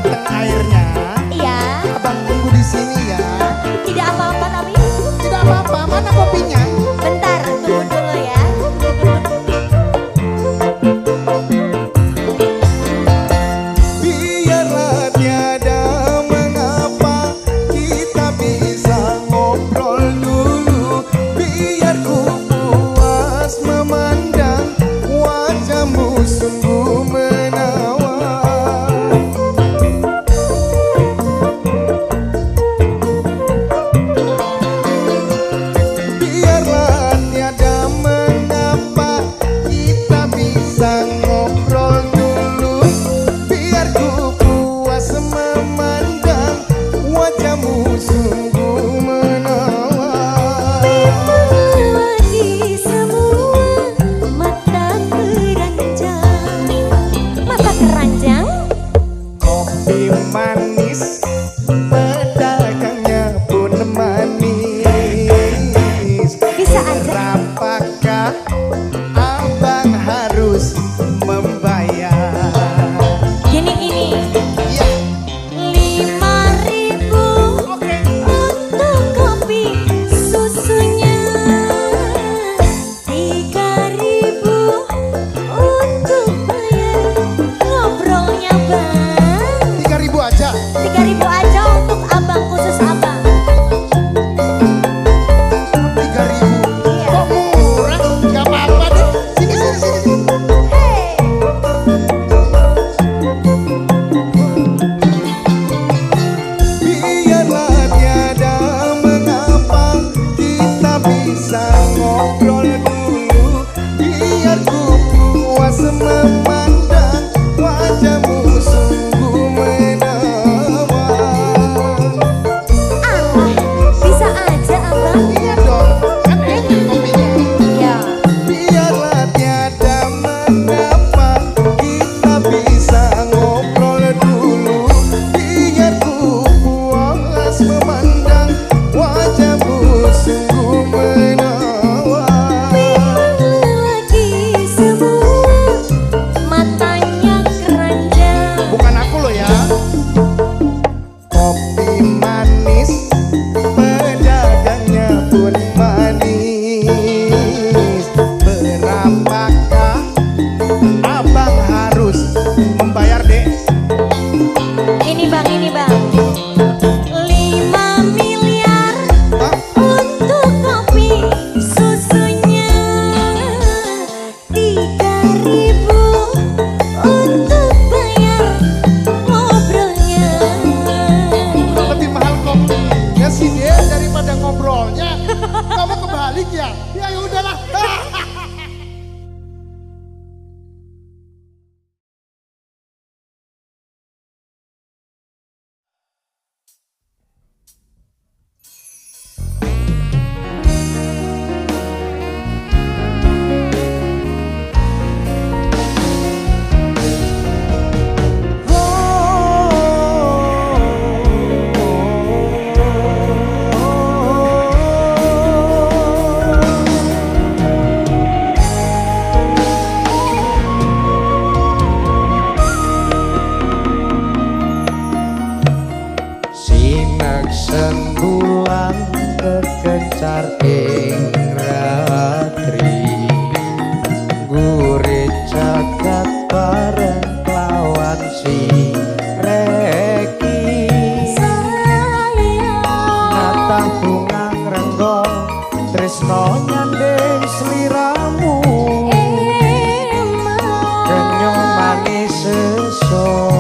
matang airnya. Iya. Abang tunggu di sini ya. Tidak apa-apa tapi. Tidak apa-apa, mana kopinya? Bentar, tunggu dulu ya. Biarlah tiada mengapa, kita bisa ngobrol dulu. Biar ku puas memandang wajahmu sungguh menawan. Biarlah tiada mengapa, kita bisa ngobrol dulu. Biar ku puas memandang wajahmu sungguh menawan. Lagi semua mata keranjang. Mata keranjang? Kopi manis, pedagangnya pun manis. Bisa aja. Apakah abang harus membayar? Gini. Ya, 5.000 oke. untuk kopi susunya. 3.000 untuk bayar ngobrolnya bang. 3.000 aja. 3.000 aja untuk abang, khusus abang. 3.000. Iya. Kok murah? Gak apa-apa deh. Sini. Hey. Biarlah tiada mengapa, kita bisa ngobrol dulu. Biar ku puas memandang wajahmu sungguh menawan. Allah, bisa aja abang. Iya dong, kan enak kopinya. Iya. Biarlah tiada mengapa, kita bisa ngobrol dulu. Biar ku puas memandang wajahmu sungguh menawan. Lagi semua matanya keranjang. Bukan aku loh ya. Kopi manis, pedagangnya pun manis. Berapakah abang harus membayar, Dek? Ini bang. 5 miliar Hah? untuk kopi susunya. 3.000 untuk bayar ngobrolnya. Lebih mahal kopinya sih, Dek, daripada ngobrolnya. Kamu kebalik ya? Ya udahlah. Sineksen bulan berkencar ing ratri, gurit jagat bareng lawan si reki. Natah bunga ngrenggo tresno nyanding sliramu, kenyong manis sesotyaku.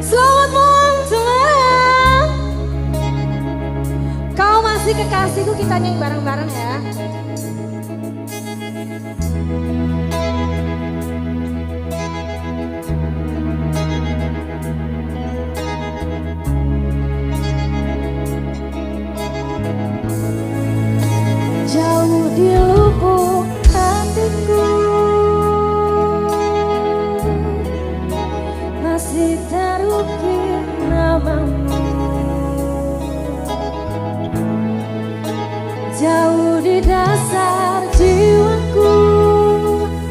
Selamat malam Julen. Kau masih kekasihku, kita nyanyi bareng-bareng ya. Jauh di lubuk hatiku masih terukir namamu. Jauh di dasar jiwaku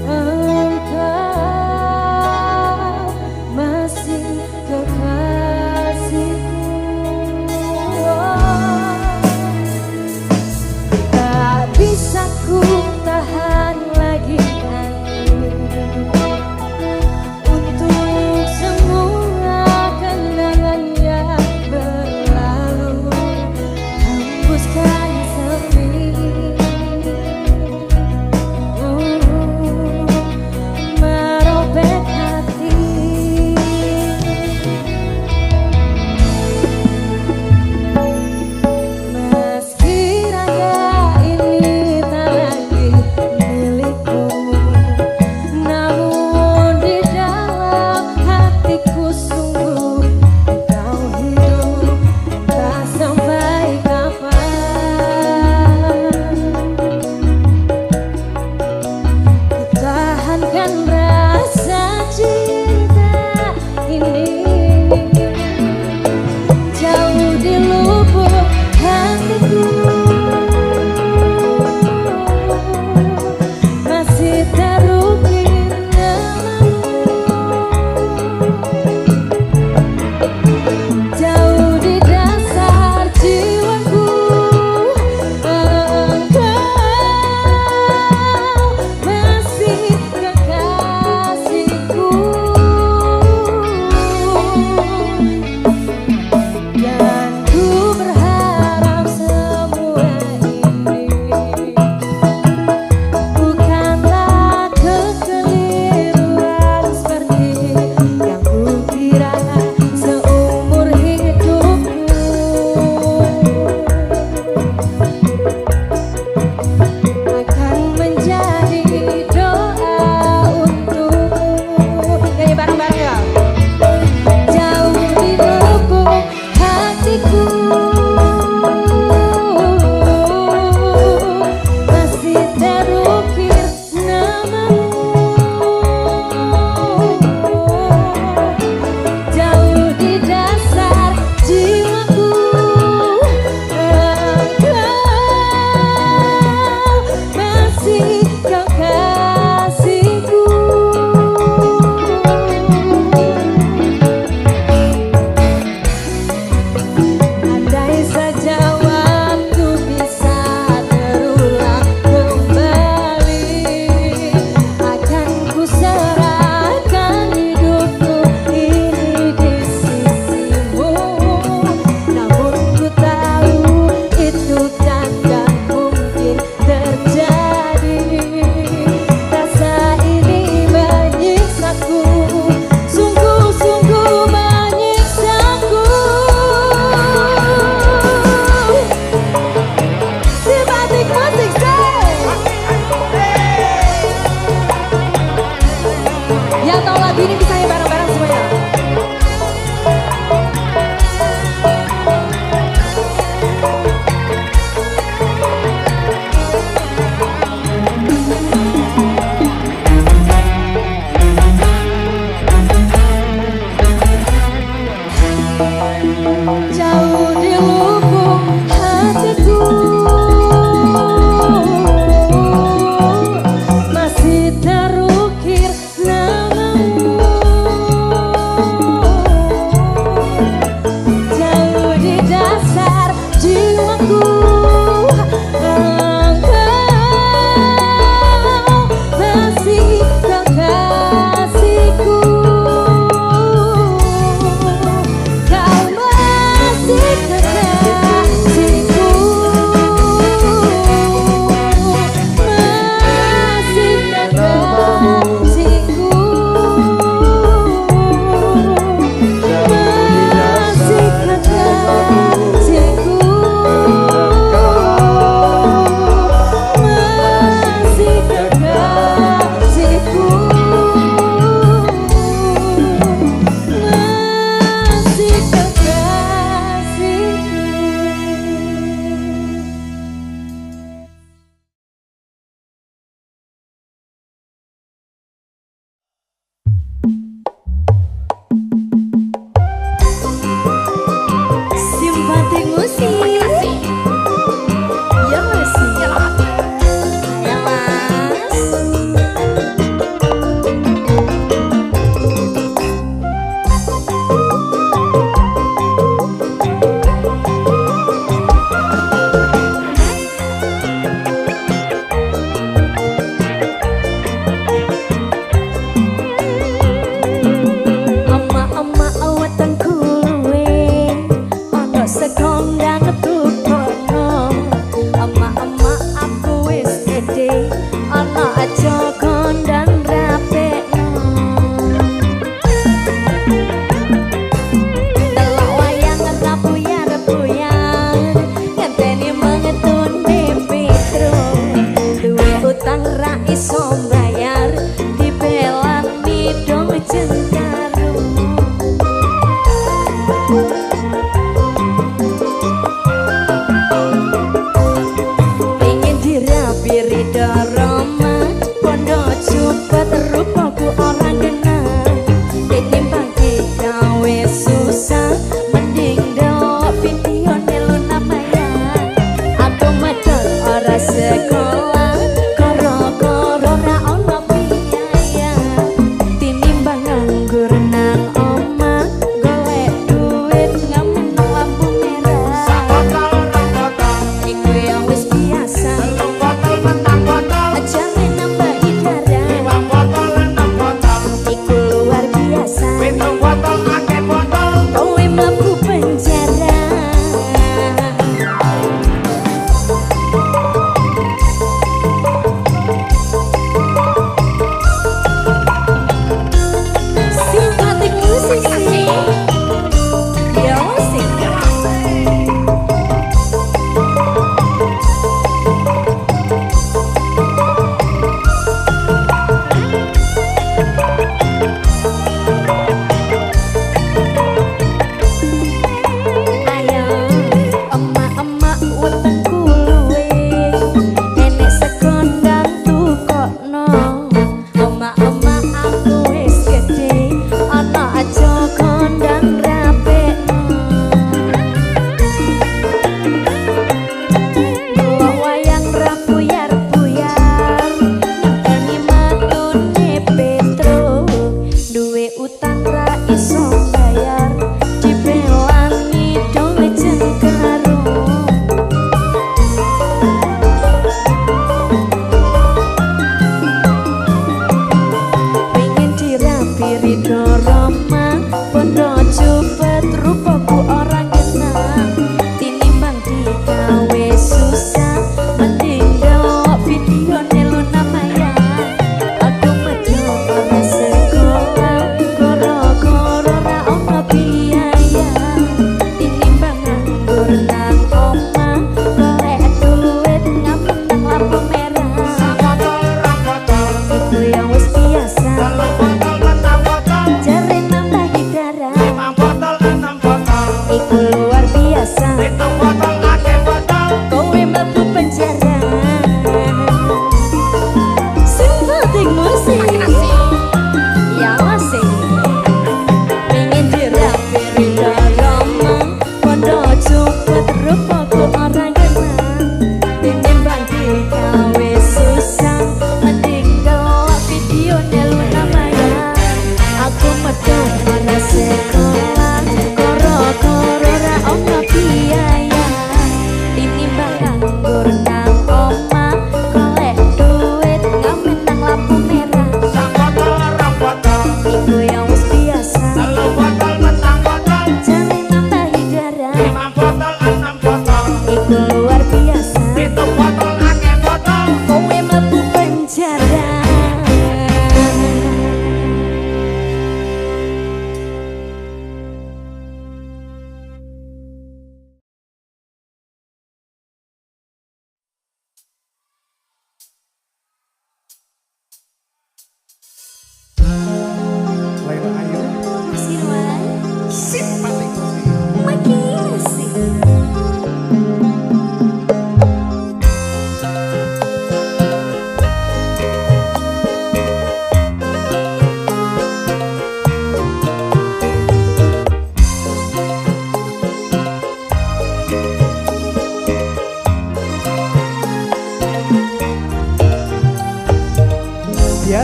engkau masih kekasihku. Tak bisa ku tahan lagi untuk semua kenangan yang berlalu, hembuskan sepi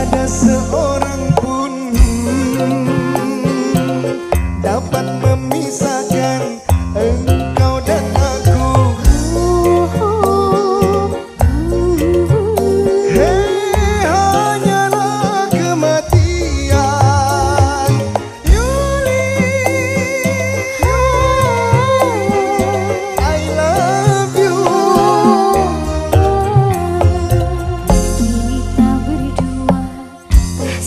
Tiada seorang pun dapat memisahkan engkau dan aku. Hei, hanyalah kematian. Yuli, I love you. Kita berdua tak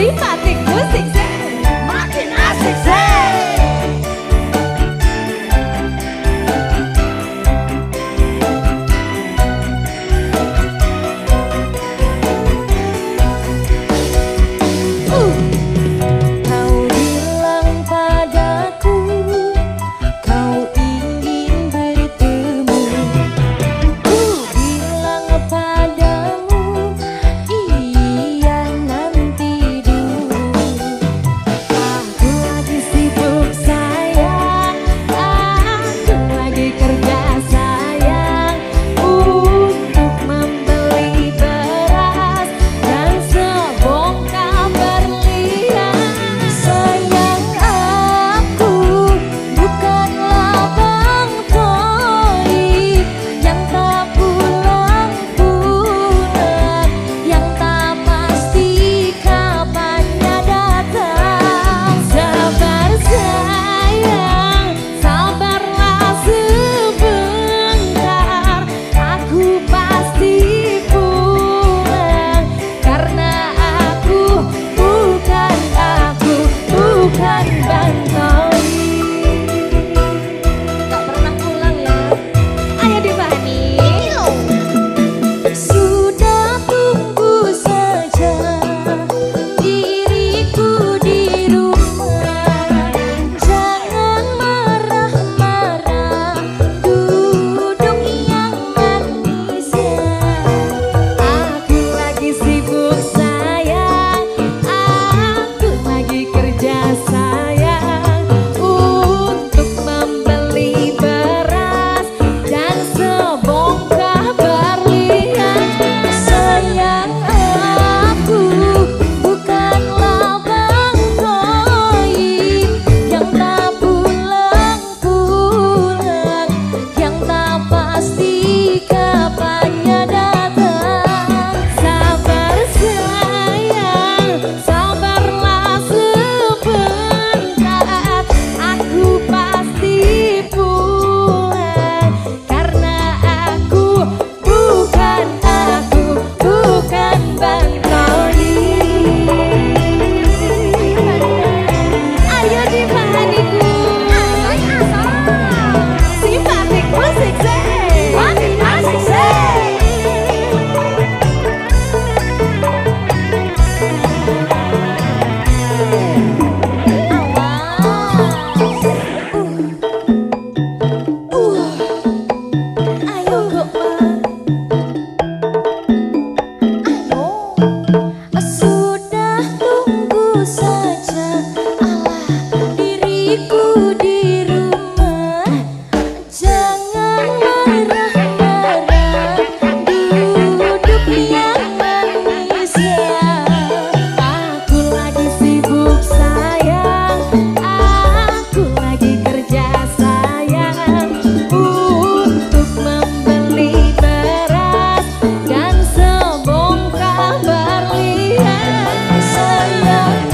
Simpatik musik makin asik Kau bilang padaku kau ingin bertemu. Ku bilang padamu iya nanti dulu. Aku lagi sibuk sayang, aku lagi kerja sayang untuk membeli beras dan sebongkah berlian. Sayang aku bukanlah bang toib yang tak pulang-pulang, yang tak pasti kapannya datang. Sabar sayang, sabarlah sebentar, aku pasti pulang. Karena aku bukan bang toib. Tak pernah pulang ya. Ayo dibani. Sudah tunggu saja diriku di rumah. Jangan marah-marah, duduk yang manis ya. Aku lagi sibuk sayang, aku lagi kerja sayang untuk membeli beras dan sebongkah berlian. Sayang aku bukanlah bang toib yang tak pulang-pulang, yang tak pasti kapannya datang. Sabar sayang, sabarlah sebentar, aku pasti pulang. Karena aku bukan bang toib. Ayo dibaniku. Simpatik musik makin asik Ayo Gopal, ayo. Sudah tunggu saja, alah diriku di rumah. Jangan marah-marah, duduk yang manis ya. Aku lagi sibuk sayang, aku lagi kerja sayang untuk membeli beras dan sebongkah berlian. Sayang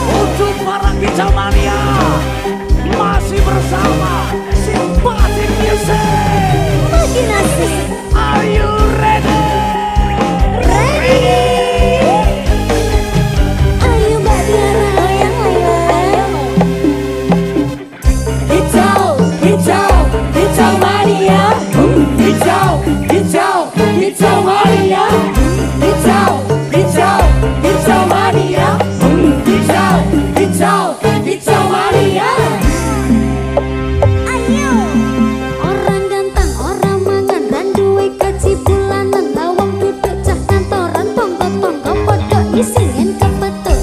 Untuk para kicau Mania masih bersama Simpatik Music. Makin asik. Are you ready? Ready. Ayo Mbak Diana, ayo. Hijau, hijau, hijau mania. Hijau, hijau, hijau mania. Hijau, hijau, hijau mania. Hijau, hijau, hijau mania. Ayo. Orang ganteng, orang mangan, dan duwe gaji bulanan. Lawang duduk cah kantoran, tonggo-tonggo podo isingen kebetul.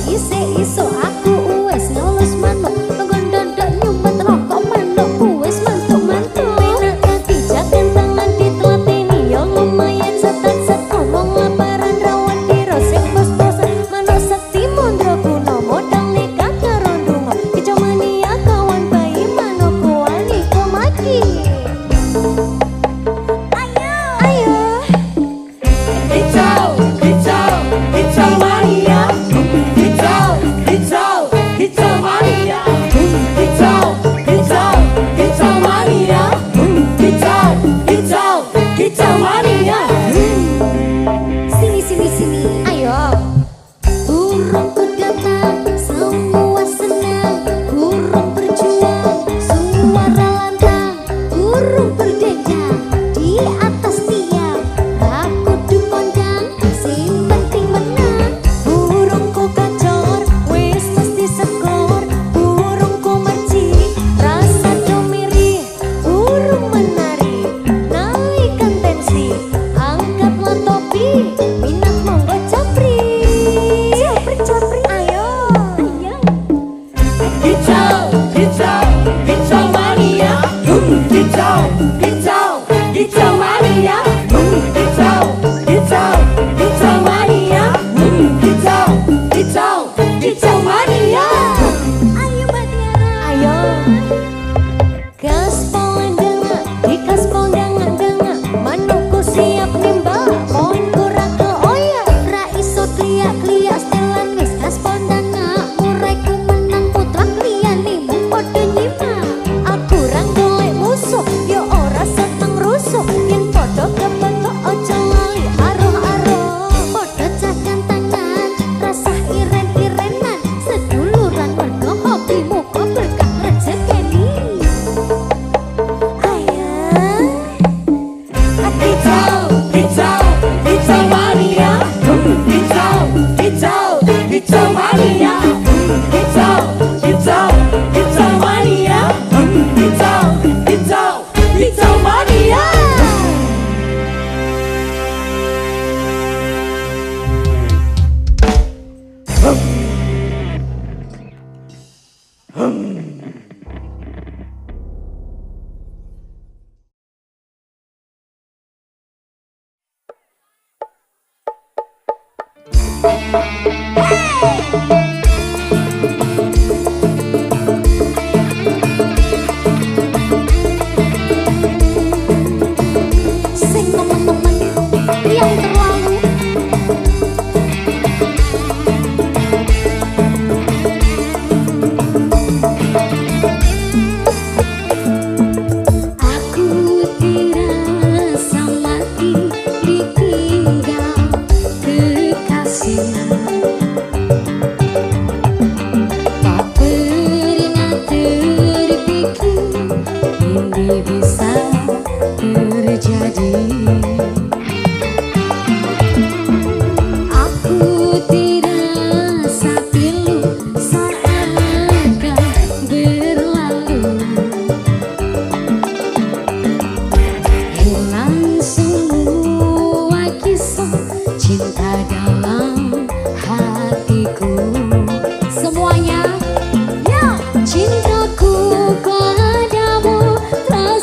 Iso aku uwes ngelus manuk, tonggo ndodok nyumet rokok manuk uwes mantuk-mantuk. Penak kaki jaken tangan ditelateni, yo lumayan setat-set ngomong laparan rawan diro sing bos-bosan. Manuk sekti mondro kuno, modal nekat kerondungo. Kicau mania kawan bayi manuk kuali komaki. Ayo. Hijau, hijau, hijau mania. Hijau, hijau, hijau mania. Hijau, hijau, hijau mania. Hijau, hijau, hijau mania. Sini. Ayo. Burungku datang, semua senang. Burung berjuang, suara lantang. Burung berdendang di atas tiang. Aku dikondang, sing penting menang. Burungku gacor, wis mesti skor. Burungku merci, rasa domiri. Burung menari, naikkan tensi. Angkatlah topi, minat monggo capri. Ayo. Hijau, hijau, hijau mania. Hijau, hijau, hijau mania. Hijau, hijau, hijau mania. Hijau, hijau, hijau mania. Ayo Mbak Tiara. Ayo. Gaspol dengak, di gaspol dengak. Manukku siap nimbal, poin kurang ke oya. Ra iso kliak-kliak setelan wis gaspol dengak. Muraiku menang putra kliyane mung podo nyimak. Aku ra golek musuh, yo ora seneng rusuh. Yen podo kebentuk ojo lali aruh-aruh. Podo cakan tangan, rasah iren-irenan. Seduluran mergo hobimu kok berkah rezekeni. Ayo. Hijau, hijau, hijau mania. Hijau, hijau, hijau mania. Hijau, hijau, hijau mania. Hijau, hijau, hijau mania. Sing temen-temen yang terlalu. Aku dirasa mati ditinggal kekasih. Tak pernah terpikir ini bisa terjadi. Aku dirasa pilu seakan berlalu. Hilang semua kisah cinta dalam hatiku. Semuanya, ya cintaku padamu tak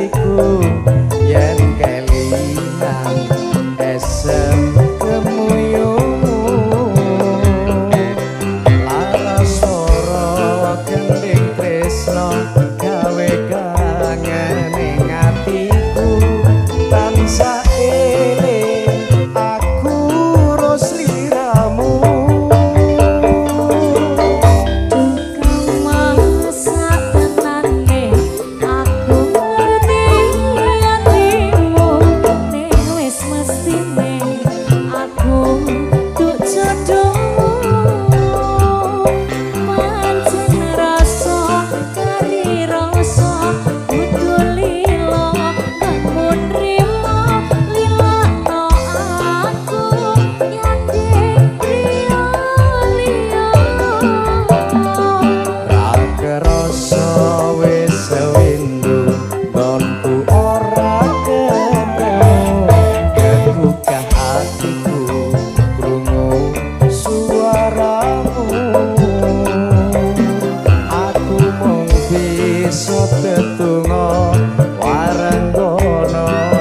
atiku yen kelingan esem kemuyungmu laras swara gending tresno gawe kangen ing atiku tansah eling aku ros liramu.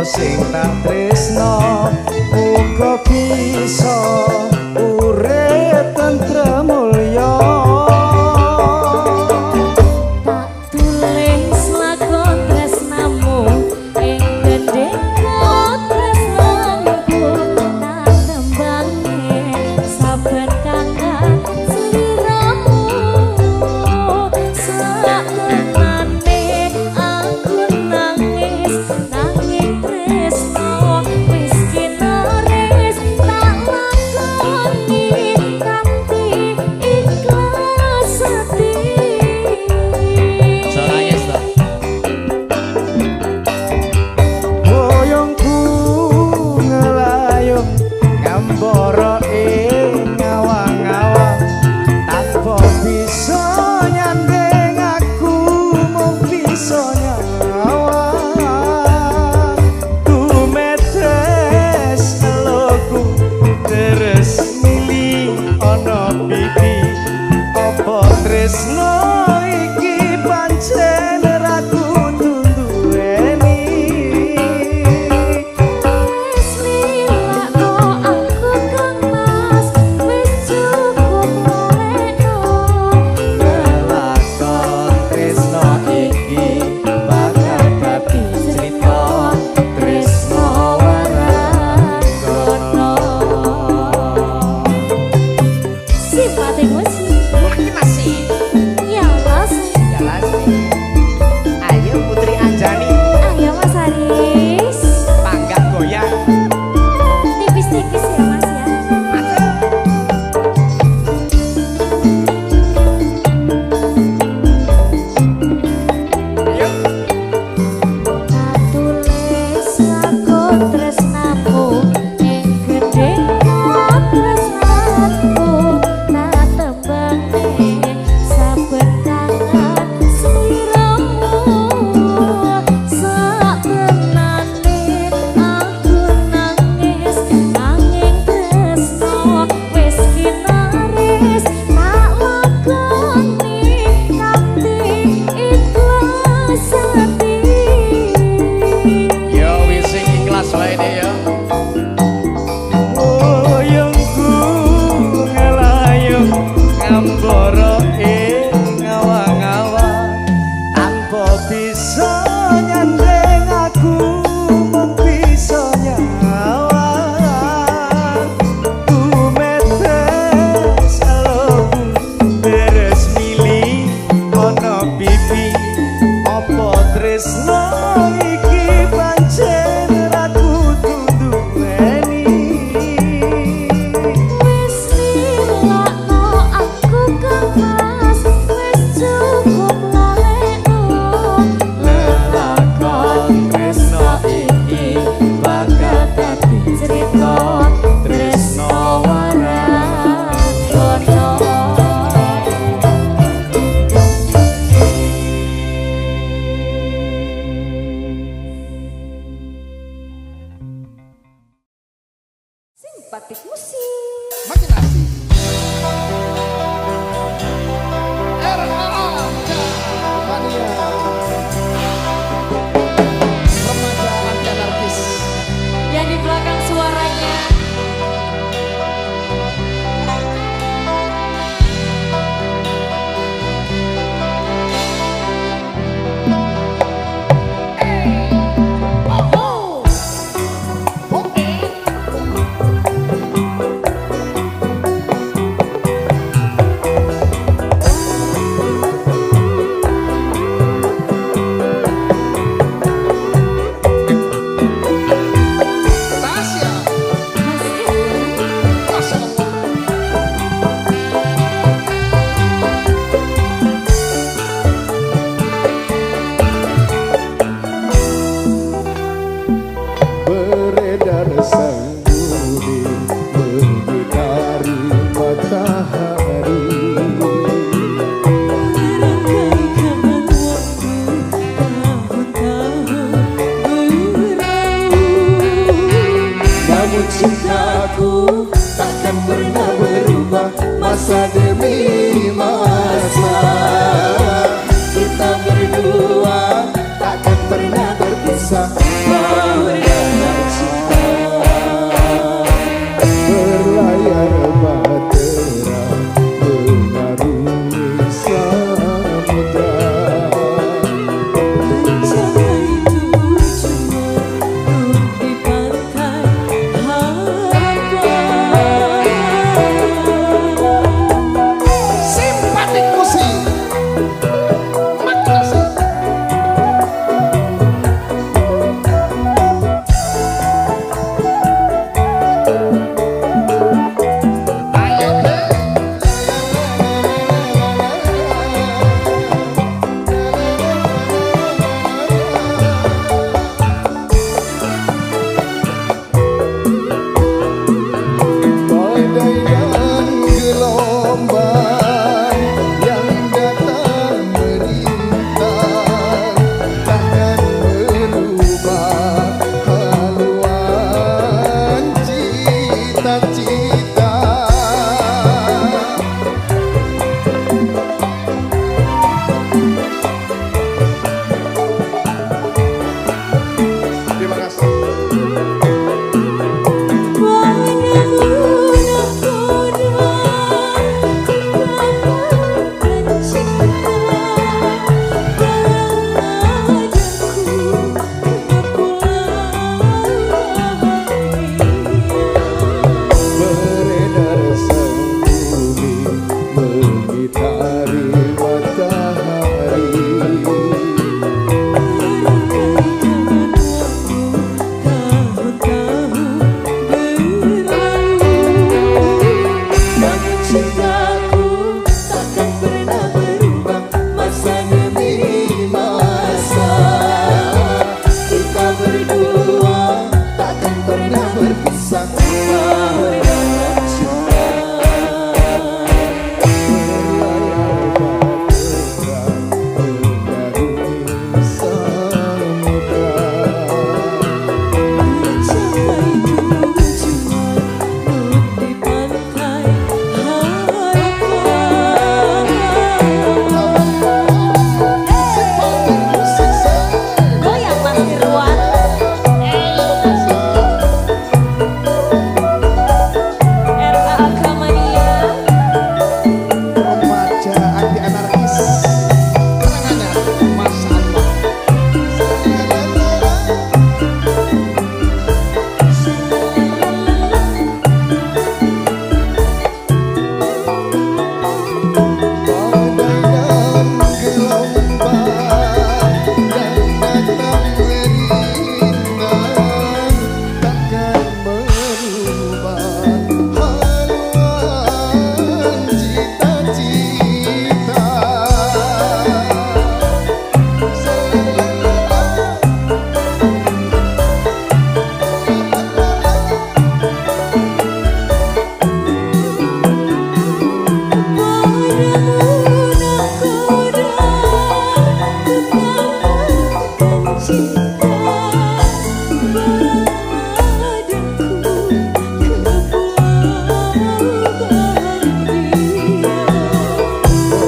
Sing tak tresno uga bisa urip tentrem mulya. Tak tulis lakon tresnamu ing gendeng tresnaku tak tembange saben kangen sliramu sak tenane aku nangis nanging tresno wis kinaris tak lakoni kanthi ikhlas ati. Boyongku ngelayung ngambara ing ngawang-awang tanpa bisa nyandeng aku mung bisa nyawang tumetes eloku terus milih ana pipi apa tresno iki pancen ra kudu duweni. Wis lilakno aku Kang Mas wis cukup lelekno Lakon tresno iki bakal dadi cerita tresno waranggono. simpati musik Makin asik. ya Mas. Jelas nih. Ayo Putri Anjani, Ayo Mas Haris panggah goyang. tipis-tipis ya Mas ya. Ayo. Tak tulis lakon tresnamu ing gendeng tresnaku tak tembange saben kangen sliramu sak tenane aku nangis nanging tresno wis kinaris tak lakoni kanthi ikhlas ati. Yo wis sing ikhlas wae deh ya. Boyongku ngelayung ngambara ing ngawang-awang tanpa bisa nyandeng aku mung bisa nyawang tumetes eloku beres milih ana pipi apa tresno iki pancen ra kudu duweni. Wis lilakno aku Kang Mas wis cukup lelekno Lakon tresno iki bakal dadi cerita tresno waranggono. Simpatik musik. Makin asik. RAA Mania. Namun cintaku takkan pernah berubah masa demi masa. Kita berdua takkan pernah berpisah. Bahagia cinta berlayar bahtera mengarungi samudra. Simpatik musik makasih. Badai dan gelombang yang datang merintang takkan merubah haluan cita-cita. Terima kasih. Beredar sang bumi mengitari matahari. Namun cintaku takkan pernah berubah masa demi masa. Kita berdua takkan pernah berpisah. Bahagia cinta berlayar bahtera mengarungi samudra. Goyang Mas Dirwan. RAK Mania. Remaja anti anarkis karangannya Mas Anwar. Badai dan gelombang yang datang merintang takkan merubah haluan cita-cita.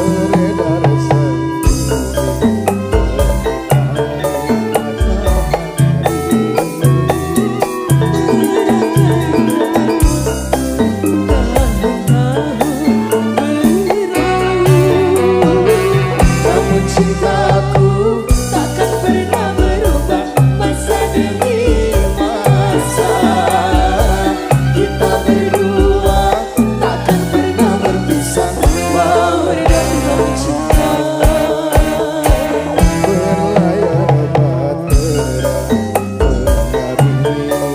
Beredar sang bumi mengitari namun cintaku takkan pernah berubah masa demi masa. Kita berdua takkan pernah berpisah. Bahagia cinta berlayar bahtera mengarungi samudra.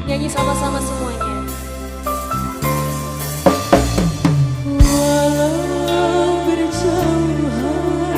Nyanyi sama-sama semuanya. Walau berjauhan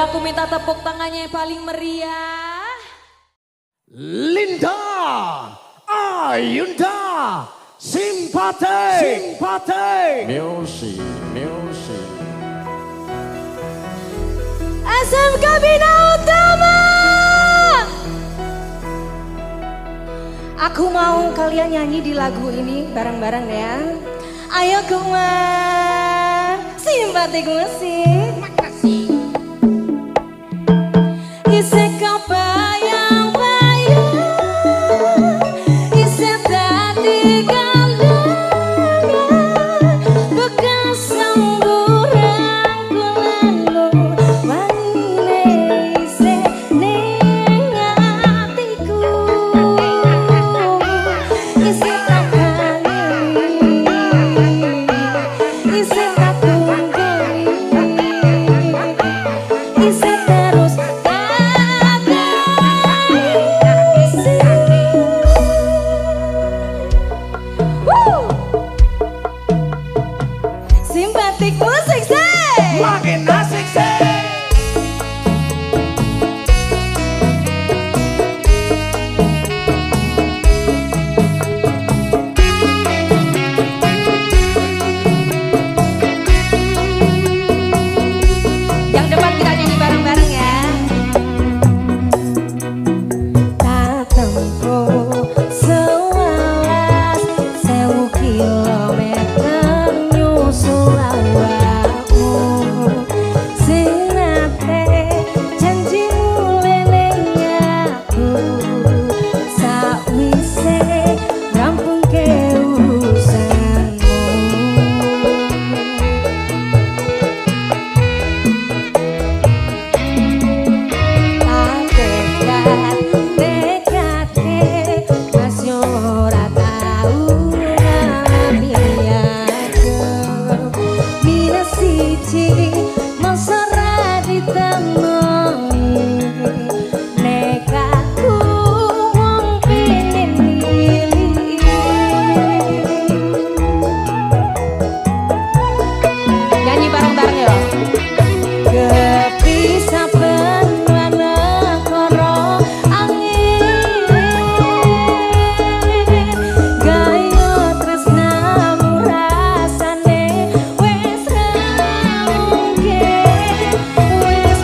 aku minta tepuk tangannya yang paling meriah. Linda Ayunda Simpati Music SMK Bina Utama. Aku mau kalian nyanyi di lagu ini bareng-bareng ya. Ayo Kumar, simpatik musik. Makasih. Isek kebayang-bayang, isek tadi galangan, bekas lemburan kulanu, wanine isek ning atiku, isek takani, isek tatunggali, isek terus simpatik musik say. makin asik sih. Yang depan kita nyanyi bareng-bareng ya. Tak tempuh 11.000 kilometer nyusul awakmu, sing nate janji mulai aku sakwise rampungke urusanmu. Tekad masih ora tau ngambiaku minus siji masa ra ditemoni nekatku wong pengen milih. Nyanyi bareng-bareng ya. Kepisah penwana koro angin, gaya tresnamu rasane wes ra mungkin, wes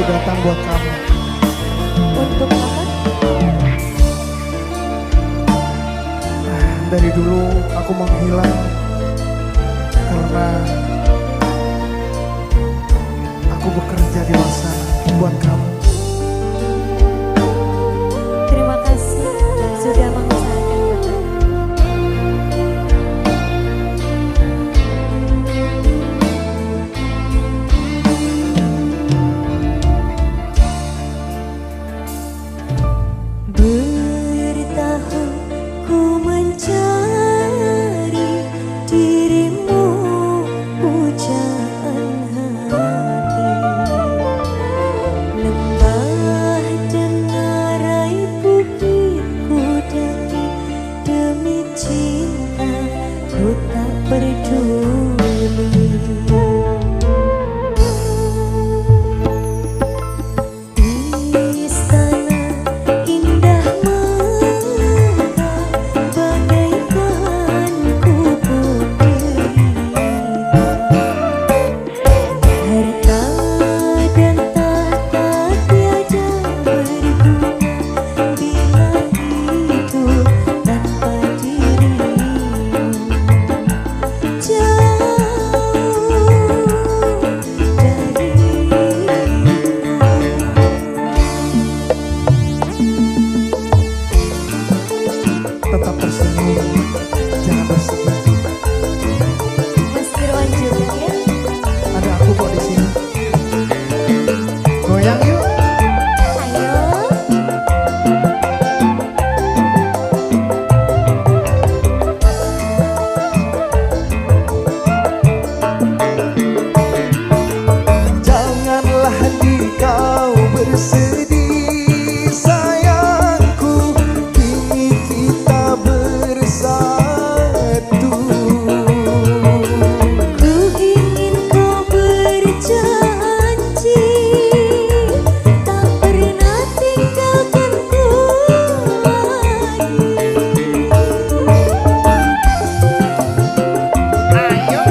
aku datang buat kamu. Untuk apa? Dari dulu aku menghilang karena aku bekerja di luar sana buat kamu. Terima kasih sudah mengusahakan buat aku. Bertahun ku mencari dirimu, pujaan hati. Lembah dan ngarai bukit ku daki, demi cinta ku tak peduli. Istana indah megah, bagaikan kubur derita. Harta dan tahta tiada berguna bila hidup tanpa dirimu. Tetap tersenyum, jangan bersedih. Mas Irwan juga ya. Ada aku kok di sini. Goyang yuk. Ayo. Janganlah kau bersedih sayangku, kini kita bersatu. Ku ingin kau berjanji tak pernah tinggalkanku lagi. Ayo. Ayo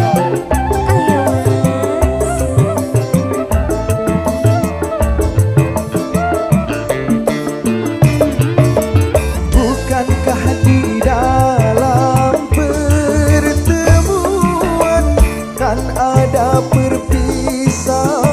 Bukankah di dalam pertemuan kan ada perpisahan?